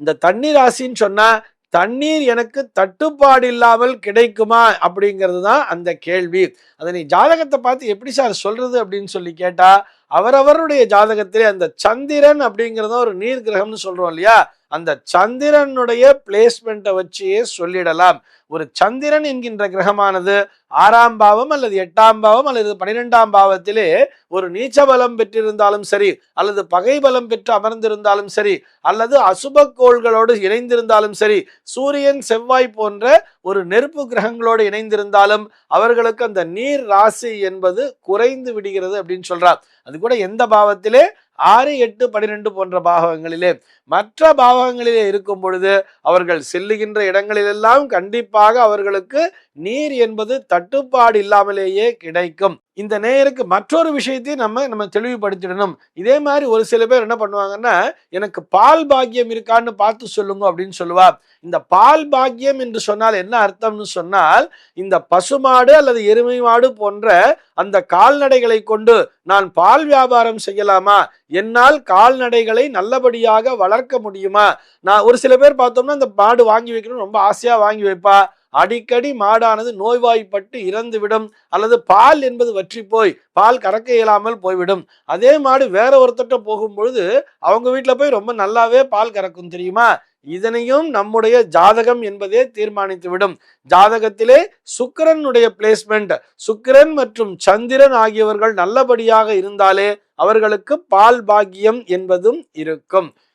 இந்த தண்ணீர் ராசின்னு சொன்னா தண்ணீர் எனக்கு தட்டுப்பாடு இல்லாமல் கிடைக்குமா அப்படிங்கிறது தான் அந்த கேள்வி. அதை நீ ஜாதகத்தை பார்த்து எப்படி சார் சொல்றது அப்படின்னு சொல்லி கேட்டா, அவரவருடைய ஜாதகத்திலே அந்த சந்திரன் அப்படிங்கிறத ஒரு நீர் கிரகம்னு சொல்றோம் இல்லையா, அந்த சந்திரனுடைய பிளேஸ்மெண்ட்டை வச்சே சொல்லிடலாம். ஒரு சந்திரன் என்கின்ற கிரகமானது 6ஆம் பாவம் அல்லது 8ஆம் பாவம் அல்லது 12ஆம் பாவத்திலே ஒரு நீச்ச பலம் பெற்றிருந்தாலும் சரி, அல்லது பகை பலம் பெற்று அமர்ந்திருந்தாலும் சரி, அல்லது அசுப கோள்களோடு இணைந்திருந்தாலும் சரி, சூரியன் செவ்வாய் போன்ற ஒரு நெருப்பு கிரகங்களோடு இணைந்திருந்தாலும் அவர்களுக்கு அந்த நீர் ராசி என்பது குறைந்து விடுகிறது அப்படின்னு சொல்றார். அது கூட எந்த பாவத்திலே? 6, 8, 12 போன்ற பாவங்களிலே. மற்ற பாவங்களிலே இருக்கும் பொழுது அவர்கள் செல்லுகின்ற இடங்களிலெல்லாம் கண்டிப்பாக அவர்களுக்கு நீர் என்பது தட்டுப்பாடு இல்லாமலேயே கிடைக்கும். இந்த நேயருக்கு மற்றொரு விஷயத்தையும் நம்ம தெளிவுபடுத்திடணும். இதே மாதிரி ஒரு சில பேர் என்ன பண்ணுவாங்கன்னா, எனக்கு பால் பாக்கியம் இருக்கான்னு பார்த்து சொல்லுங்க அப்படின்னு சொல்லுவா. இந்த பால் பாக்கியம் என்று சொன்னால் என்ன அர்த்தம்னு சொன்னால், இந்த பசுமாடு அல்லது எருமை மாடு போன்ற அந்த கால்நடைகளை கொண்டு நான் பால் வியாபாரம் செய்யலாமா? என்னால் கால்நடைகளை நல்லபடியாக வளர்க்க முடியுமா? நான் ஒரு சில பேர் பார்த்தோம்னா இந்த மாடு வாங்கி வைக்கணும் ரொம்ப ஆசையா வாங்கி வைப்பா. அடிக்கடி மாடானது நோய்வாய்ப்பட்டு இறந்துவிடும், அல்லது பால் என்பது வற்றி போய் பால் கறக்க இயலாமல் போய்விடும். அதே மாடு வேற ஒருத்தட்ட போகும் பொழுது அவங்க வீட்டுல போய் ரொம்ப நல்லாவே பால் கறக்கும் தெரியுமா? இதனையும் நம்முடைய ஜாதகம் என்பதே தீர்மானித்து விடும். ஜாதகத்திலே சுக்கிரனுடைய பிளேஸ்மெண்ட், சுக்கிரன் மற்றும் சந்திரன் ஆகியவர்கள் நல்லபடியாக இருந்தாலே அவர்களுக்கு பால் பாக்கியம் என்பதும் இருக்கும்.